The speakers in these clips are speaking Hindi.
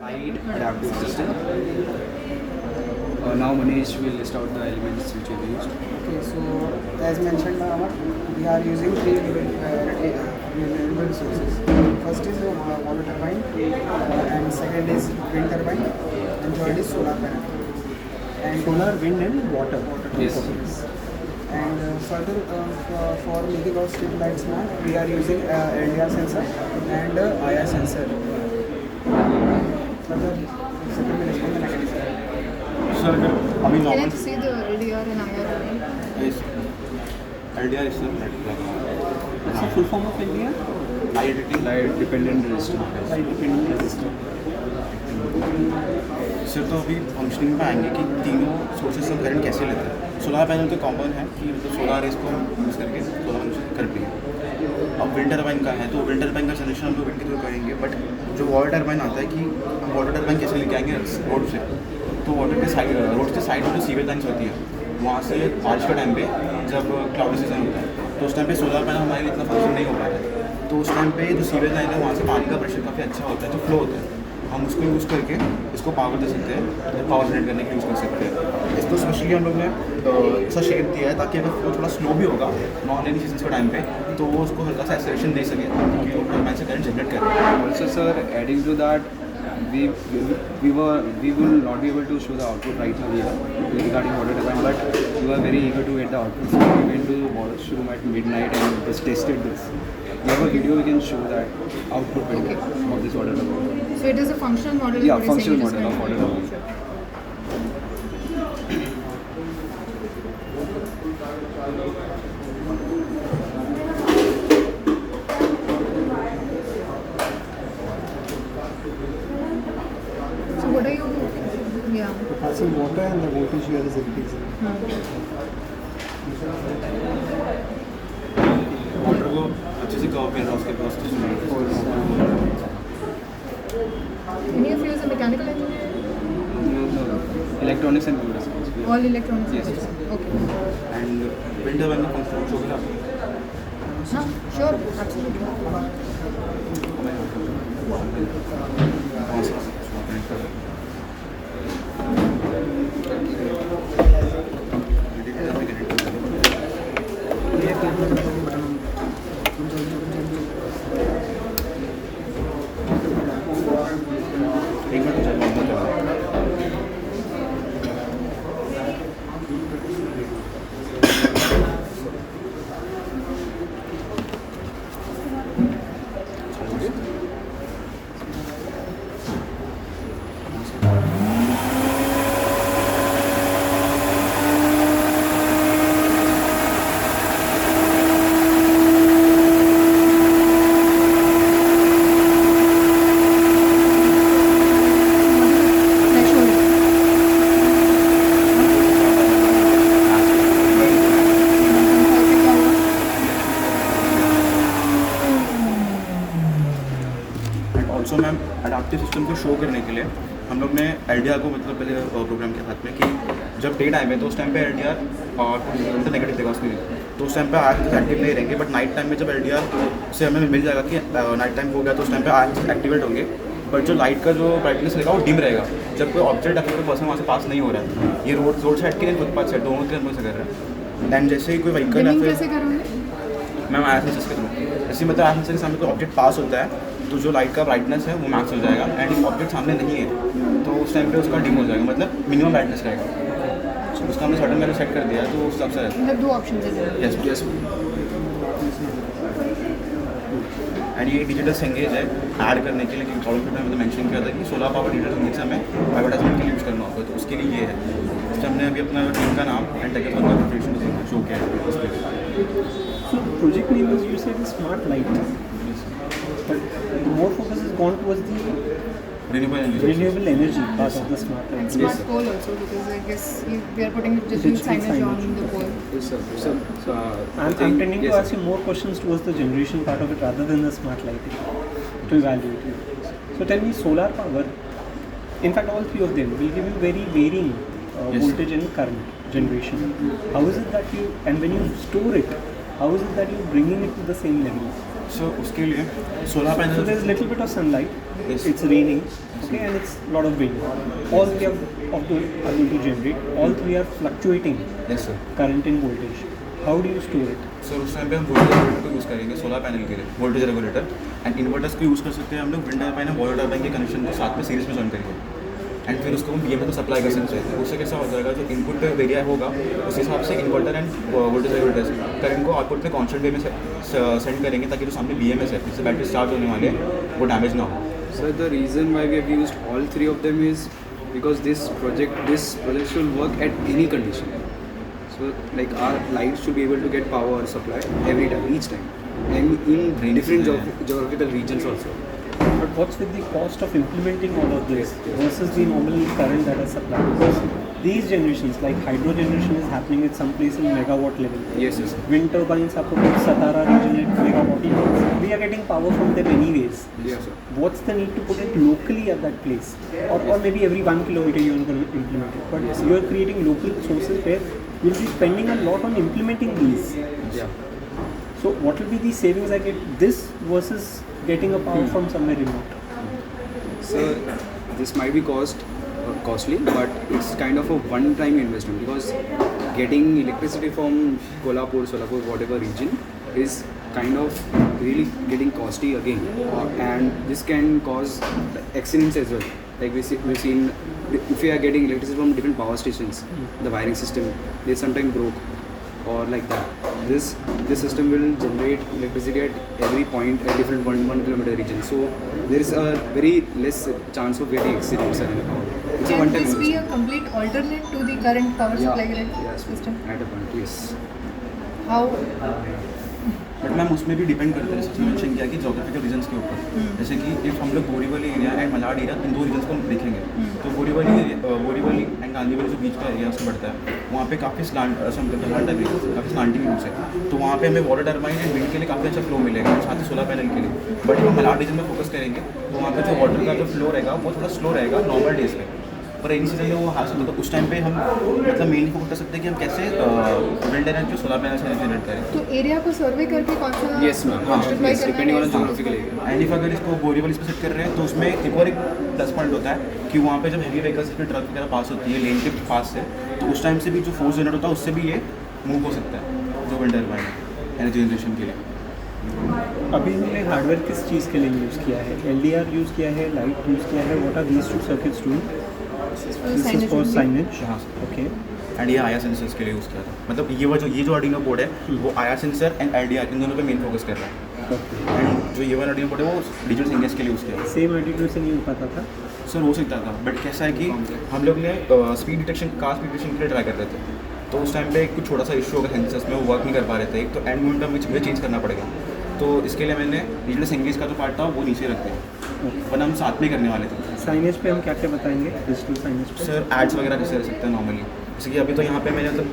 Light adaptive system. Now Manish will list out the elements which we used. Okay, so as mentioned by Amar, we are using three renewable resources. First is water turbine, and second is wind turbine, and third is solar panel. And Solar, wind and water. Yes. And further, for making our street lights now, we are using LDR sensor and IR sensor. Further, second will explain the mechanism. Sir, अभी Can I normal see the LDR and IR? is LDR is sir What's the full form of LDR? Light Dependent resistor. dependent resistor. Sir तो अभी फंक्शनिंग में आएंगे कि तीनों सोर्सेस ऑफ करंट कैसे लेते हैं. सोलर पैनल तो कॉमन है कि मतलब सोलर इसको यूज़ करके सोलर फंक्शन कर रही है. अब विंड टर्बाइन का है तो विंड टर्बाइन का जनरेशन हम लोग विंड के थ्रू करेंगे. बट जो वाटर टर्बाइन आता है कि हम वाटर टर्बाइन कैसे लेके आएंगे रोड से. तो वाटर के साइड रोड के साइड में जो सीवेज लाइन्स होती है वहाँ से बारिश के टाइम पे जब क्लाउडी सीजन होता है तो उस टाइम पे सोलर पैनल हमारे लिए इतना फंक्शन नहीं हो पाता है. तो उस टाइम पे जो सीवेज लाइन है वहाँ से पानी का प्रेशर काफ़ी अच्छा होता है जो फ्लो होता है. हम उसको यूज़ करके इसको पावर दे सकते हैं, पावर जनरेट करने के लिए यूज़ कर सकते हैं. इसको स्पेशली हम लोग ने ऐसा शेप दिया है ताकि अगर फ्लो थोड़ा स्लो भी होगा नॉन रेनी सीजन के टाइम पे तो वो उसको हल्का सा एक्सेलरेशन दे सके ताकि वो टर्बाइन से करंट जनरेट करे. Also, sir, adding to that, we will not be able to show the output right now here regarding water turbine, but we were very eager to get the output. So we went to the washroom at midnight and just tested this. We have a video we can show that output video of this water turbine. So it is a functional model. Yeah, what you're saying, functional it is model of water Sure. So what are you? Yeah. Passing water and the voltage here is increasing. Water को अच्छे से कवर करना उसके पास Any of you is a mechanical engineer? No, electronics and computer science. All electronics. Yes. Okay. And wind turbine का फंक्शन शो करा. Huh? Sure. Absolutely. एक मिनट नॉर्मल चला. Threshold. And also ma'am adaptive system को शो करने के लिए हम लोग ने LDR को मतलब पहले प्रोग्राम के हाथ में कि जब डे टाइम है तो उस टाइम पे LDR तो नेगेटिव देगा उसके लिए. तो उस टाइम पे आर्क एक्टिव नहीं रहेंगे. बट नाइट टाइम में जब LDR से हमें मिल जाएगा कि नाइट टाइम हो गया तो उस टाइम पे आर्क एक्टिवेट होंगे. बट जो लाइट का जो ब्राइटनेस रहेगा वो डिम रहेगा जब कोई ऑब्जेक्ट अगर कोई पर्सन वहाँ से पास नहीं हो रहा है. ये रोड साइड के फुटपाथ साइड दोनों के अंदर से कर रहा है. एंड जैसे ही कोई व्हीकल Dimming या कैसे फिर करोगे? मैम आया सेंसर के थ्रू ऐसे मतलब आया सेंसर के सामने कोई ऑब्जेक्ट पास होता है तो जो लाइट का ब्राइटनेस है वो मैक्स हो जाएगा. एंड ऑब्जेक्ट सामने नहीं है तो उस टाइम पे उसका डिम हो जाएगा मतलब मिनिमम ब्राइटनेस रहेगा. So, उसका हमने सडन वैल्यू सेट कर दिया है तो उस हिसाब से रहता मतलब दो ऑप्शंस हैं. है. यस एंड ये डिजिटल संगेज है ऐड करने के लिए क्योंकि प्रॉब्लम में मतलब मेंशन किया था कि सोलर पावर डिजिटल संगेज हमें एडवर्टाइजमेंट के लिए यूज़ करना होगा. तो उसके लिए ये है. तो हमने अभी अपना टीम का नाम एंड टेक का प्रिपरेशन शो किया है उस पर. So project name is you said is smart light, but more focus is gone towards the renewable energy part of the smart And light. smart pole also, because I guess we are putting digital Digital signage on signage. the pole. Yes, sir. So, I'm tending to ask you more questions towards the generation part of it rather than the smart lighting to evaluate it. So tell me, solar power, in fact all three of them will give you very varying Yes. voltage and current generation. How is it that you, and when you store it, how is it that you're bringing it to the same level? सो उसके लिए solar So panel there's little bit of sunlight, Yes. it's raining, okay, and it's lot of wind. All three are going to generate, all three are fluctuating yes sir current and voltage. How do you store it? Sir उस टाइम पे हम वोल्टेज रेगुलेटर को यूज़ करेंगे सोलर पैनल के लिए, वोल्टेज रेगुलेटर एंड इन्वर्टर्स को यूज़ कर सकते हैं हम लोग। विंड टर्बाइन और बॉयलर टर्बाइन के कनेक्शन को साथ में सीरीज में जॉइन करेंगे एंड फिर उसको हम BMS को सप्लाई कर सकते हैं। उससे कैसा हो जाएगा, जो इनपुट वेरिया होगा उस हिसाब से inverter end voltage regulator current को आउटपुट पे कॉन्स्टेंट वे में सेंड करेंगे, ताकि जो सामने BMS है जिससे बैटरी चार्ज होने वाले हैं वो डैमेज ना हो। So the reason why we have used all three of them is because this project should work at any condition. So like our lights should be able to get power supply every time, each time, and in different geographical regions also. But what's with the cost of implementing all of this versus the normal current that is supplied? Because these generations, like hydro generation, is happening at some place in megawatt level. Yes, yes. Wind turbines are put in Satara region at megawatt level. We are getting power from them anyways. Yes, sir. What's the need to put it locally at that place? Or maybe every 1 kilometer you are going to implement it. But you are creating local sources where you'll be spending a lot on implementing these. Yeah. So what will be the savings I get this versus getting a power from somewhere remote? So this might be costly, but it's kind of a one-time investment, because getting electricity from Kolhapur, Solapur, whatever region is kind of really getting costly again, and this can cause accidents as well. Like we've seen, if we are getting electricity from different power stations, the wiring system they sometimes broke or like that. This system will generate electricity at every point at different 1 kilometer region. So there is a very less chance of getting accidents and all. It's a Can one-time this be a investment. complete alternate to the current power supply grid Yes, system? at a point, yes. How? But ma'am उसमें भी डिपेंड करता है, जैसे मेंशन किया कि जोग्राफिकल रीजन्स के ऊपर। जैसे कि इफ हम लोग Borivali area and Malad area in दो रीजन्स को हम देखेंगे, तो बोरीवली एंड गांधीवली जो बीच का एरिया उसमें पड़ता है, वहाँ पे काफ़ी काफ़ी स्लांटिंग रूट्स है, तो वहाँ पे हमें वाटर टर्बाइन एंड विंड के लिए काफ़ी अच्छा फ्लो मिलेगा, साथ ही सोलर पैनल के लिए। बट हम मलाड रीजन में फोकस करेंगे तो वहाँ पे जो वाटर का जो फ्लो रहेगा वो थोड़ा स्लो रहेगा नॉर्मल डेज पे, और रेनी सीजन में वो हासिल होता है। तो उस टाइम पे हम मतलब मेनली फोकस कर सकते हैं कि हम कैसे विंड एनर्जी सोलर पैनल से जनरेट करें। तो एरिया को सर्वे करके कौन सा Yes, ma'am. supply Yes, करना depending on है? the geographical area. And if अगर इसको बोरीवली पे सेट कर रहे हैं तो उसमें एक और एक प्लस पॉइंट होता है कि वहाँ पे जब हेवी व्हीकल्स की ट्रक वगैरह पास होती है लेन के पास से, तो उस टाइम से भी जो फोर्स जनरेट होता है उससे भी ये मूव हो सकता है जो विंड टर्बाइन है एनर्जी जनरेशन के लिए। अभी हमने हार्डवेयर किस चीज़ के लिए यूज़ किया है? LDR यूज़ किया है, लाइट यूज़ किया है, what are these two circuits doing? This is for signage. हाँ Okay. एंड ये आया सेंसर्स के लिए यूज़ किया था, मतलब ये जो आर्डिनो बोर्ड है वो आया सेंसर एंड LDR इन दोनों पे मेन फोकस कर रहा है, Okay. एंड जो ये वाला आर्डिनो बोर्ड है वो डिजिटल सिग्नल्स के लिए यूज़ किया था। सेम एटीट्यूड से नहीं हो पाता था? सर हो सकता था, बट कैसा है कि हम लोग ने speed detection car speed detection के लिए ट्राई कर रहे थे, तो उस टाइम पे कुछ छोटा सा इशू होगा सेंसर्स में, वो वर्क नहीं कर पा रहे थे। एक तो एंड मोमेंटम में मुझे चेंज करना पड़ेगा, तो इसके लिए मैंने डिजिटल सिग्नल्स का जो पार्ट था वो नीचे रख दिया, वरना हम साथ में करने वाले थे। साइनेज पे हम क्या क्या बताएंगे डिजिटल साइनेज पे? सर एड्स वगैरह कैसे रह सकते हैं नॉर्मली, जैसे कि अभी तो यहाँ पे मैंने मतलब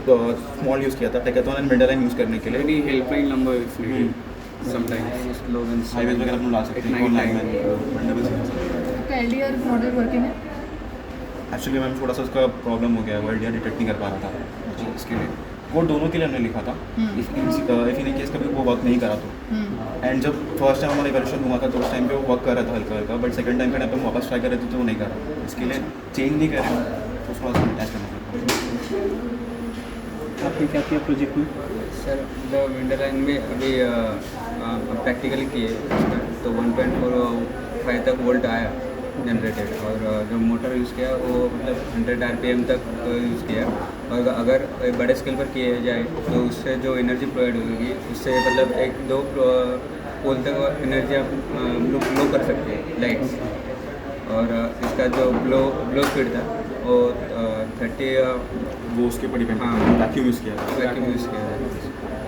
स्मॉल यूज़ किया था टेकाथॉन एंड मिडल लाइन यूज़ करने के लिए। Any helpline number if needed. Sometimes slogans. Highways वगैरह हम ला सकते हैं, ऑनलाइन आपका LDR मॉडल वर्किंग है? एक्चुअली मैम थोड़ा सा उसका प्रॉब्लम हो गया, वो LDR डिटेक्ट नहीं कर पा रहा था, तो इसके लिए वो दोनों के लिए हमने लिखा था। इफ इन केस कभी वो वर्क नहीं करा तो, एंड जब फर्स्ट टाइम हमारा इवोल्यूशन हुआ था तो उस टाइम पे वो वर्क कर रहा था हल्का हल्का, बट सेकंड टाइम पे हम वापस ट्राई कर रहे थे तो वो नहीं कर रहा, इसके लिए चेंज नहीं कर रहे तो थोड़ा सा अटैच करना पड़ता। आपने क्या किया प्रोजेक्ट में? सर द विंडर लाइन में अभी प्रैक्टिकली किए तो 1.45 तक वोल्ट आया जनरेटेड, और जो मोटर यूज़ किया वो मतलब 100 RPM तक यूज़ किया, और अगर बड़े स्केल पर किया जाए तो उससे जो एनर्जी प्रोवाइड होगी उससे मतलब 1-2 पोल तक एनर्जी आप लो कर सकते हैं लाइट्स, और इसका जो ब्लो स्पीड था वो 30 वो उसके ऊपर डिपेंड, हाँ। वैक्यूम यूज़ किया था, वैक्यूम यूज़ किया है।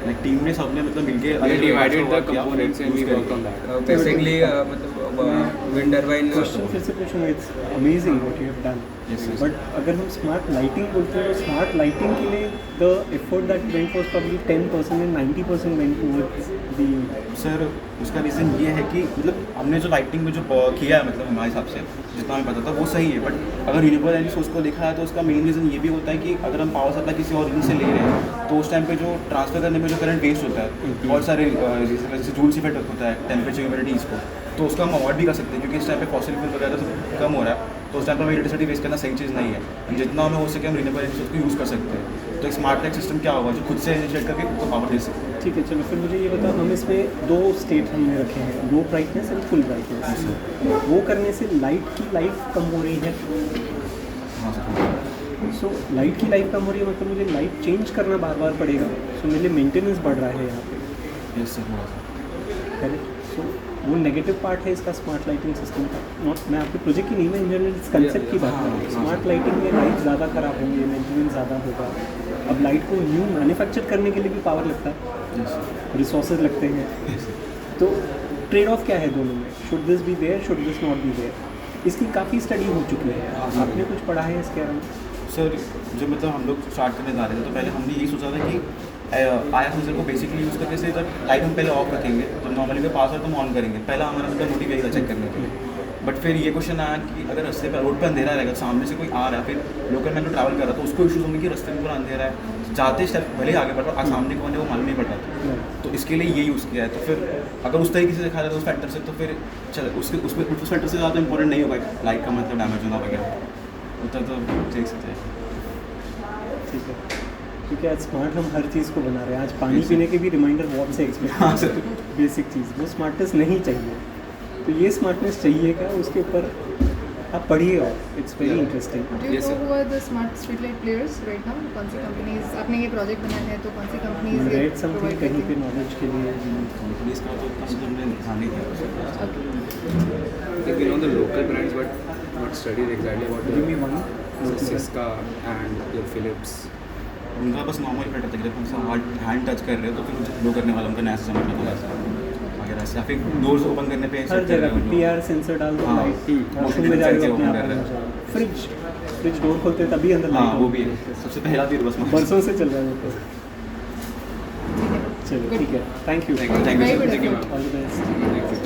लाइक टीम ने सबने मतलब मिलके We divided the work किया, components and we use worked करके। on that. बेसिकली मतलब विंड टर्बाइन क्वेश्चन फिर से पूछूंगा, it's amazing what you have done, Yes, yes. But अगर हम स्मार्ट लाइटिंग बोलते हैं तो स्मार्ट लाइटिंग के लिए the effort that went was probably 10% and 90% went towards the sir उसका रीज़न ये है कि मतलब हमने जो लाइटिंग में जो किया है मतलब हमारे हिसाब से जितना हमें पता था वो सही है, बट अगर रिन्यूएबल एनर्जी सोर्स को देखा है तो उसका मेन रीज़न ये भी होता है कि अगर हम पावर सप्लाई किसी और रीजन से ले रहे हैं तो उस टाइम पे जो ट्रांसफर करने में जो करंट वेस्ट होता है बहुत सारे जैसे जूल्स इफेक्ट होता है टेम्परेचर ह्यूमिडिटीज़ को, तो उसका हम अवॉइड भी कर सकते हैं क्योंकि इस टाइम पे फॉसिल फ्यूल वगैरह तो कम हो रहा है, तो उस टाइम पर हमें इलेक्ट्रिसिटी वेस्ट करना सही चीज़ नहीं है। जितना हमें हो सके हम रिन्यूएबल एनर्जी सोर्स को यूज़ कर सकते हैं। तो एक स्मार्ट लाइट सिस्टम क्या होगा जो खुद से इनिशिएट करके उसको पावर दे सकते हैं। ठीक है। चलो फिर मुझे ये बताओ, हम इसमें दो स्टेट हमने रखे हैं, लो ब्राइटनेस एंड फुल ब्राइटनेस। वो करने से लाइट की लाइफ कम हो रही है। हाँ सर। सो लाइट की लाइफ कम हो रही है मतलब मुझे लाइट चेंज करना बार बार पड़ेगा, सो मेरे लिए मेंटेनेंस बढ़ रहा है यहाँ पे। यस सर थोड़ा सा। करेक्ट। सो वो नेगेटिव पार्ट है इसका स्मार्ट लाइटिंग सिस्टम का। नॉट मैं आपके प्रोजेक्ट की नहीं, मैं इन जनरल इस कंसेप्ट की बात कर रहा हूँ। स्मार्ट लाइटिंग में लाइट ज़्यादा खराब होंगे, मेंटेनेंस ज़्यादा होगा। अब लाइट को न्यू मैन्युफैक्चर करने के लिए भी पावर लगता है, यस सर। रिसोर्सेज लगते हैं। तो ट्रेड ऑफ क्या है दोनों में? Should this be there, should this not be there? इसकी काफ़ी स्टडी हो चुकी है, आपने कुछ पढ़ा है इसके अराउंड? सर जो मतलब हम लोग स्टार्ट करने जा रहे थे तो पहले हमने यही सोचा था कि आया सेंसर को बेसिकली यूज़ करके से जब लाइट हम पहले ऑफ रखेंगे तो नॉर्मली पे पास है तो हम ऑन करेंगे, पहला हमारा मतलब मोटिव यही था चेक करने के लिए। बट फिर ये क्वेश्चन आया कि अगर रास्ते पर रोड पर अंधेरा रहेगा, सामने से कोई आ रहा है, फिर लोकल मैन जो ट्रैवल कर रहा था उसको इशूज़ होंगे कि रास्ते में पूरा अंधेरा है, जाते स्टेप भले ही आगे बढ़ रहा सामने कौन है वो मालूम नहीं पड़ रहा था। तो इसके लिए ये यूज़ किया है। तो फिर अगर उस तरीके से देखा जाए उस फैक्टर से तो फिर चल उस फैक्टर से ज़्यादा इंपॉर्टेंट नहीं होगा लाइट का मतलब डैमेज होना वगैरह उतना तो देख सकते हैं। ठीक है, क्योंकि आज स्मार्ट हम हर चीज़ को बना रहे हैं। आज पानी पीने के भी रिमाइंडर बहुत से एक्सपेक्ट हाँ सर। बेसिक चीज़, वो स्मार्टनेस नहीं चाहिए। तो ये स्मार्टनेस चाहिए क्या, उसके ऊपर आप पढ़िए और it's very interesting. Do you Yes, know sir. who are the smart street light players right now? कौन सी कंपनीज आपने ये प्रोजेक्ट बनाया है तो कौन सी कंपनीज रेड समथिंग कहीं पे नॉलेज के लिए। कंपनीज का तो इतना मतलब हमने ध्यान नहीं दिया। I think we know the local brands, but not studied exactly what give me the one. Cisco and your Philips. उनका बस नॉर्मल फैक्टर था कि जब हम हैंड टच कर रहे हो तो फिर उनको ग्लो करने वाला उनका नया सिस्टम था ऐसा वगैरह ऐसे, या फिर डोर्स ओपन करने पे हर जगह पे पीआर सेंसर डाल दो, हाँ, लाइट motion वॉशरूम में जाके sensor अपने आप open कर बंद रहे हो हैं। जाएगा। फ्रिज डोर खोलते हैं तभी अंदर हाँ लाइट वो भी है सबसे पहला भी बस बरसों से चल रहा है वो तो। चलो ठीक है, thank you, Thank you, Very sir. good Thank you, effort. ma'am. All the best. Thank you.